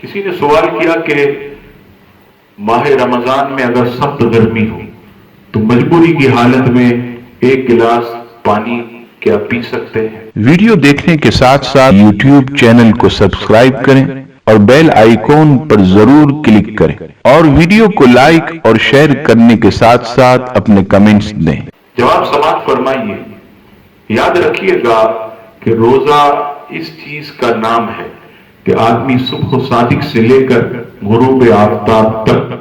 کسی نے سوال کیا کہ ماہ رمضان میں اگر سخت گرمی ہو تو مجبوری کی حالت میں ایک گلاس پانی کیا پی سکتے ہیں؟ ویڈیو دیکھنے کے ساتھ ساتھ یوٹیوب چینل کو سبسکرائب کریں اور بیل آئیکن پر ضرور کلک کریں اور ویڈیو کو لائک اور شیئر کرنے کے ساتھ ساتھ اپنے کمنٹس دیں۔ جواب سماعت فرمائیے۔ یاد رکھیے گا کہ روزہ اس چیز کا نام ہے کہ آدمی صبح صادق سے لے کر غروب آفتاب تک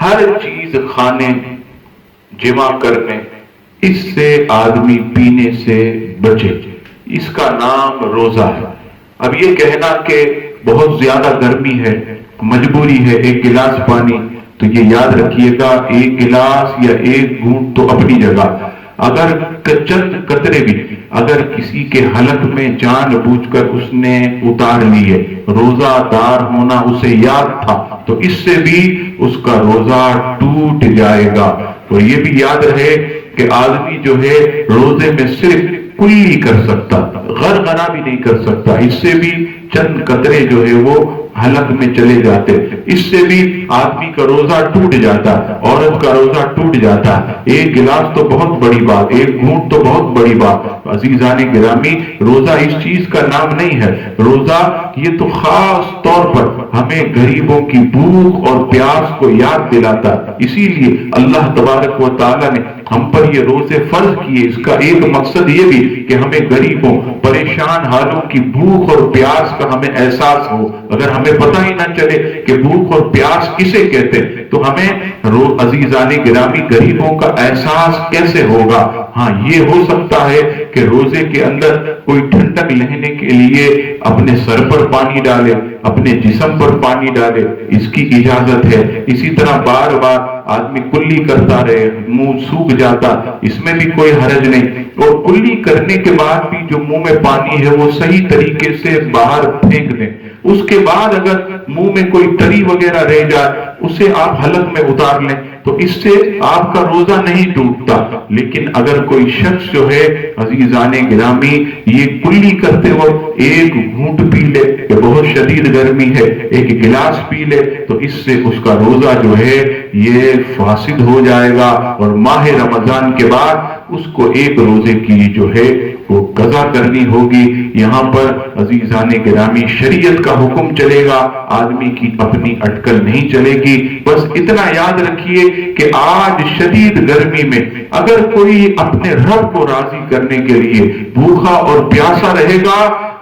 ہر چیز کھانے جمع کرنے اس سے آدمی پینے سے بچے، اس کا نام روزہ ہے۔ اب یہ کہنا کہ بہت زیادہ گرمی ہے، مجبوری ہے ایک گلاس پانی، تو یہ یاد رکھیے گا ایک گلاس یا ایک گھونٹ تو اپنی جگہ، اگر چند قطرے بھی اگر کسی کے حلق میں جان بوجھ کر اس نے اتار لی ہے، روزہ دار ہونا اسے یاد تھا تو اس سے بھی اس کا روزہ ٹوٹ جائے گا۔ اور یہ بھی یاد رہے کہ آدمی جو ہے روزے میں صرف کلی کر سکتا، غرغرہ بھی نہیں کر سکتا، اس سے بھی چند قطرے جو ہے وہ حلق میں چلے جاتے، اس سے بھی آدمی کا روزہ ٹوٹ جاتا، عورت کا روزہ ٹوٹ جاتا۔ ایک گلاس تو بہت بڑی بات، ایک گھونٹ تو بہت بڑی بات۔ عزیزان گرامی، روزہ اس چیز کا نام نہیں ہے، روزہ یہ تو خاص طور پر ہمیں غریبوں کی بھوک اور پیاس کو یاد دلاتا، اسی لیے اللہ تبارک و تعالیٰ نے ہم پر یہ روزے فرض کیے۔ اس کا ایک مقصد یہ بھی کہ ہمیں غریبوں پریشان حالوں کی بھوک اور پیاس کا ہمیں احساس ہو۔ اگر ہمیں پتہ ہی نہ چلے کہ بھوک اور پیاس کسے کہتے تو ہمیں عزیزان گرامی غریبوں کا احساس کیسے ہوگا؟ ہاں، یہ ہو سکتا ہے کہ روزے کے اندر کوئی ٹھنڈک لینے کے لیے اپنے سر پر پانی ڈالے، اپنے جسم پر پانی ڈالے، اس کی اجازت ہے۔ اسی طرح بار بار آدمی کلی کرتا رہے، منہ سوکھ جاتا، اس میں بھی کوئی حرج نہیں۔ اور کلی کرنے کے بعد بھی جو منہ میں پانی ہے وہ صحیح طریقے سے باہر پھینک دیں۔ اس کے بعد اگر منہ میں کوئی تری وغیرہ رہ جائے اسے آپ حلق میں اتار لیں تو اس سے آپ کا روزہ نہیں ٹوٹتا۔ لیکن اگر کوئی شخص جو ہے عزیزان گرامی یہ کلی کرتے وقت ایک گھونٹ پی لے کہ بہت شدید گرمی ہے ایک گلاس پی لے تو اس سے اس کا روزہ جو ہے یہ فاسد ہو جائے گا، اور ماہ رمضان کے بعد اس کو ایک روزے کی جو ہے وہ قضا کرنی ہوگی۔ یہاں پر عزیزان گرامی شریعت کا حکم چلے گا، آدمی کی اپنی اٹکل نہیں چلے گی۔ بس اتنا یاد رکھیے کہ آج شدید گرمی میں اگر کوئی اپنے رب کو راضی کرنے کے لیے بھوکا اور پیاسا رہے گا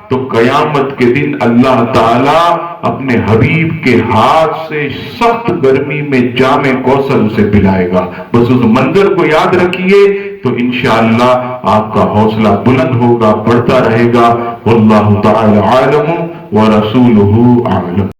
تو قیامت کے دن اللہ تعالیٰ اپنے حبیب کے ہاتھ سے سخت گرمی میں جام کوثر اسے پلائے گا۔ بس اس منظر کو یاد رکھیے تو انشاءاللہ آپ کا حوصلہ بلند ہوگا، بڑھتا رہے گا۔ واللہ تعالی عالم ورسولہ اعلم۔